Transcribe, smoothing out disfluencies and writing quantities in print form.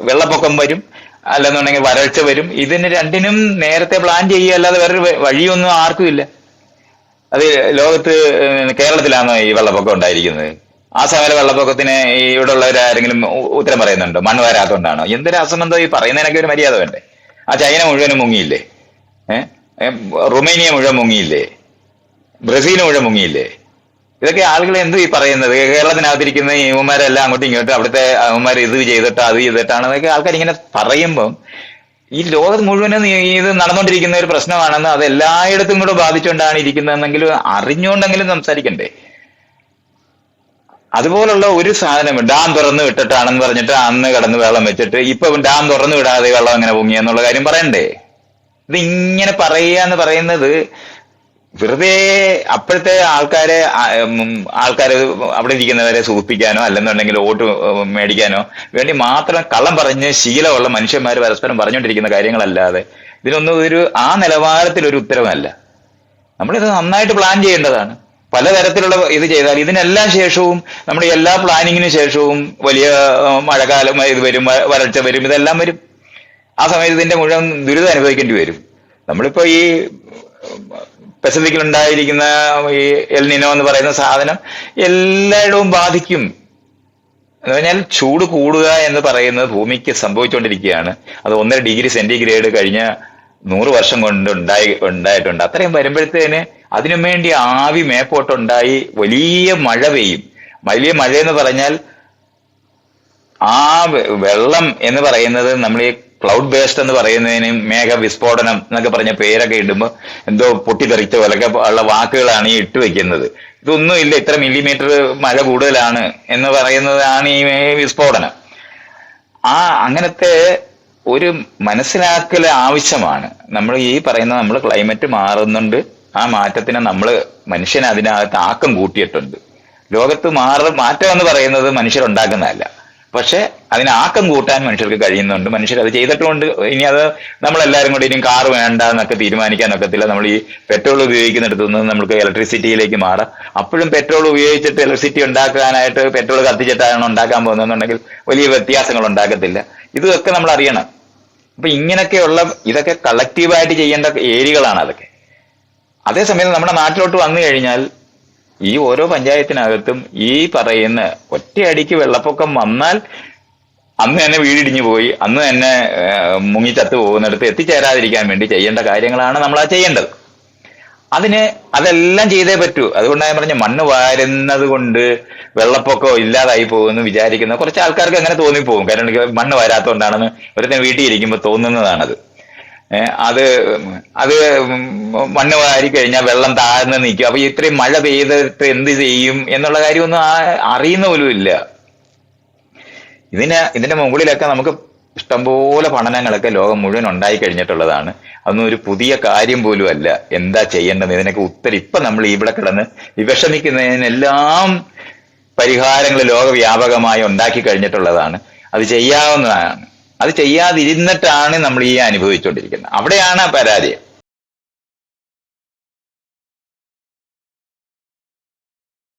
വെള്ളപ്പൊക്കം വരും, അല്ലെന്നുണ്ടെങ്കിൽ വരൾച്ച വരും. ഇതിന് രണ്ടിനും നേരത്തെ പ്ലാൻ ചെയ്യുക അല്ലാതെ വേറൊരു വഴിയൊന്നും ആർക്കും ഇല്ല. അത് ലോകത്ത് കേരളത്തിലാണോ ഈ വെള്ളപ്പൊക്കം ഉണ്ടായിരിക്കുന്നത്? ആ സമയം വെള്ളപ്പൊക്കത്തിന് ഈ ഇവിടെ ഉള്ളവരാരെങ്കിലും ഉത്തരം പറയുന്നുണ്ടോ? മണ്ണ് വരാത്തോണ്ടാണോ? എന്തൊരു അസംബന്ധം ഈ പറയുന്നതിനൊക്കെ ഒരു മര്യാദ വേണ്ടേ? ആ ചൈന മുഴുവനും മുങ്ങിയില്ലേ? ഏഹ് റുമേനിയ മുഴുവൻ മുങ്ങിയില്ലേ? ബ്രസീൽ മുഴുവൻ മുങ്ങിയില്ലേ? ഇതൊക്കെ ആളുകൾ എന്ത് ഈ പറയുന്നത്? കേരളത്തിനകത്തിരിക്കുന്ന ഈ യുവമാരെല്ലാം അങ്ങോട്ടും ഇങ്ങോട്ടും അവിടുത്തെ അവന്മാർ ഇത് ചെയ്തിട്ട് അത് ചെയ്തിട്ടാണ് എന്നൊക്കെ ആൾക്കാർ ഇങ്ങനെ പറയുമ്പം ഈ ലോകം മുഴുവനും ഇത് നടന്നുകൊണ്ടിരിക്കുന്ന ഒരു പ്രശ്നമാണെന്ന്, അത് എല്ലായിടത്തും കൂടെ ബാധിച്ചുകൊണ്ടാണ് ഇരിക്കുന്നതെന്നെങ്കിലും അറിഞ്ഞുകൊണ്ടെങ്കിലും സംസാരിക്കണ്ടേ? അതുപോലുള്ള ഒരു സാധനം ഡാം തുറന്നു വിട്ടിട്ടാണെന്ന് പറഞ്ഞിട്ട് അന്ന് കടന്ന് വെള്ളം വെച്ചിട്ട് ഇപ്പൊ ഡാം തുറന്നു വിടാതെ വെള്ളം എങ്ങനെ പൊങ്ങിയെന്നുള്ള കാര്യം പറയണ്ടേ? ഇത് ഇങ്ങനെ പറയുക എന്ന് പറയുന്നത് വെറുതെ അപ്പോഴത്തെ ആൾക്കാര് അവിടെ ഇരിക്കുന്നവരെ സൂചിപ്പിക്കാനോ അല്ലെന്നുണ്ടെങ്കിൽ വോട്ട് മേടിക്കാനോ വേണ്ടി മാത്രം കള്ളം പറഞ്ഞ് ശീലമുള്ള മനുഷ്യന്മാർ പരസ്പരം പറഞ്ഞുകൊണ്ടിരിക്കുന്ന കാര്യങ്ങളല്ലാതെ ഇതിനൊന്നും ആ നിലവാരത്തിലൊരു ഉത്തരവല്ല. നമ്മളിത് നന്നായിട്ട് പ്ലാൻ ചെയ്യേണ്ടതാണ്. പലതരത്തിലുള്ള ഇത് ചെയ്താൽ ഇതിനെല്ലാം ശേഷവും നമ്മുടെ എല്ലാ പ്ലാനിങ്ങിന് ശേഷവും വലിയ മഴക്കാലം ഇത് വരും, വരൾച്ച വരും, ഇതെല്ലാം വരും. ആ സമയത്ത് ഇതിന്റെ മുഴുവൻ ദുരിതം അനുഭവിക്കേണ്ടി വരും. നമ്മളിപ്പോ ഈ പസഫിക്കിൽ ഉണ്ടായിരിക്കുന്ന ഈ എൽ നിനോ എന്ന് പറയുന്ന സാധനം എല്ലായിടവും ബാധിക്കും. എന്ന് പറഞ്ഞാൽ ചൂട് കൂടുക എന്ന് പറയുന്നത് ഭൂമിക്ക് സംഭവിച്ചുകൊണ്ടിരിക്കുകയാണ്. അത് 1.5 ഡിഗ്രി സെന്റിഗ്രേഡ് കഴിഞ്ഞ 100 വർഷം കൊണ്ട് ഉണ്ടായിട്ടുണ്ട്. അത്രയും വരുമ്പോഴത്തേന് അതിനു വേണ്ടി ആവി മേപ്പോട്ടുണ്ടായി വലിയ മഴ പെയ്യും. വലിയ മഴ എന്ന് പറഞ്ഞാൽ ആ വെള്ളം എന്ന് പറയുന്നത് നമ്മൾ ഈ ക്ലൗഡ് ബേസ്ഡ് എന്ന് പറയുന്നതിന് മേഘവിസ്ഫോടനം എന്നൊക്കെ പറഞ്ഞ പേരൊക്കെ ഇടുമ്പോൾ എന്തോ പൊട്ടിത്തെറിച്ച പോലൊക്കെ ഉള്ള വാക്കുകളാണ് ഈ ഇട്ട് വെക്കുന്നത്. ഇതൊന്നും ഇല്ല, ഇത്ര മില്ലിമീറ്റർ മഴ കൂടുതലാണ് എന്ന് പറയുന്നതാണ് ഈ വിസ്ഫോടനം. അങ്ങനത്തെ ഒരു മനസ്സിലാക്കൽ ആവശ്യമാണ്. നമ്മൾ ഈ പറയുന്ന നമ്മൾ ക്ലൈമറ്റ് മാറുന്നുണ്ട്, ആ മാറ്റത്തിന് മനുഷ്യൻ അതിനകത്ത് ആക്കം കൂട്ടിയിട്ടുണ്ട്. ലോകത്ത് മാറ്റം എന്ന് പറയുന്നത് മനുഷ്യരുണ്ടാക്കുന്നതല്ല, പക്ഷെ അതിന് ആക്കം കൂട്ടാൻ മനുഷ്യർക്ക് കഴിയുന്നുണ്ട്. മനുഷ്യർ അത് ചെയ്തിട്ടുമുണ്ട്. ഇനി അത് നമ്മളെല്ലാവരും കൂടി ഇനിയും കാർ വേണ്ട എന്നൊക്കെ തീരുമാനിക്കാൻ ഒക്കത്തില്ല. നമ്മൾ ഈ പെട്രോൾ ഉപയോഗിക്കുന്നിടത്തുനിന്ന് നമുക്ക് ഇലക്ട്രിസിറ്റിയിലേക്ക് മാറാം. അപ്പോഴും പെട്രോൾ ഉപയോഗിച്ചിട്ട് ഇലക്ട്രിസിറ്റി ഉണ്ടാക്കാനായിട്ട് പെട്രോൾ കത്തിച്ചിട്ടാണ് ഉണ്ടാക്കാൻ പോകുന്നതെന്നുണ്ടെങ്കിൽ വലിയ വ്യത്യാസങ്ങൾ ഉണ്ടാക്കത്തില്ല. ഇതൊക്കെ നമ്മൾ അറിയണം. അപ്പൊ ഇങ്ങനെയൊക്കെയുള്ള ഇതൊക്കെ കളക്റ്റീവായിട്ട് ചെയ്യേണ്ട ഏരിയകളാണ് അതൊക്കെ. അതേസമയം നമ്മുടെ നാട്ടിലോട്ട് വന്നു കഴിഞ്ഞാൽ ഈ ഓരോ പഞ്ചായത്തിനകത്തും ഈ പറയുന്ന ഒറ്റയടിക്ക് വെള്ളപ്പൊക്കം വന്നാൽ അന്ന് തന്നെ വീടിടിഞ്ഞു പോയി, അന്ന് തന്നെ മുങ്ങിച്ചത്ത് പോകുന്നിടത്ത് എത്തിച്ചേരാതിരിക്കാൻ വേണ്ടി ചെയ്യേണ്ട കാര്യങ്ങളാണ് നമ്മൾ ചെയ്യേണ്ടത്. അതെല്ലാം ചെയ്തേ പറ്റൂ. അതുകൊണ്ടാണ് ഞാൻ പറഞ്ഞ മണ്ണ് വാരുന്നത് കൊണ്ട് വെള്ളപ്പൊക്കം ഇല്ലാതായി പോകുമെന്ന് വിചാരിക്കുന്ന കുറച്ച് ആൾക്കാർക്ക് അങ്ങനെ തോന്നിപ്പോകും. കാരണം മണ്ണ് വരാത്തോണ്ടാണെന്ന് ഒരുത്തൻ വീട്ടിൽ ഇരിക്കുമ്പോൾ തോന്നുന്നതാണത്. അത് മണ്ണ് വാരി കഴിഞ്ഞാൽ വെള്ളം താഴ്ന്ന് നിൽക്കും. അപ്പൊ ഇത്രയും മഴ പെയ്തിട്ട് എന്ത് ചെയ്യും എന്നുള്ള കാര്യമൊന്നും അറിയുന്ന പോലും ഇല്ല. ഇതിന്റെ മുകളിലൊക്കെ നമുക്ക് ഇഷ്ടംപോലെ പഠനങ്ങളൊക്കെ ലോകം മുഴുവൻ ഉണ്ടായി കഴിഞ്ഞിട്ടുള്ളതാണ്. അതൊന്നും ഒരു പുതിയ കാര്യം പോലും അല്ല. എന്താ ചെയ്യേണ്ടത് ഇതിനൊക്കെ ഉത്തരം ഇപ്പൊ നമ്മൾ ഇവിടെ കിടന്ന് വിഷമിക്കുന്നതിനെല്ലാം പരിഹാരങ്ങൾ ലോകവ്യാപകമായി ഉണ്ടാക്കി കഴിഞ്ഞിട്ടുള്ളതാണ്. അത് ചെയ്യാവുന്നതാണ്. അത് ചെയ്യാതിരുന്നിട്ടാണ് നമ്മൾ ഈ അനുഭവിച്ചുകൊണ്ടിരിക്കുന്നത്. അവിടെയാണ് പരാജയം.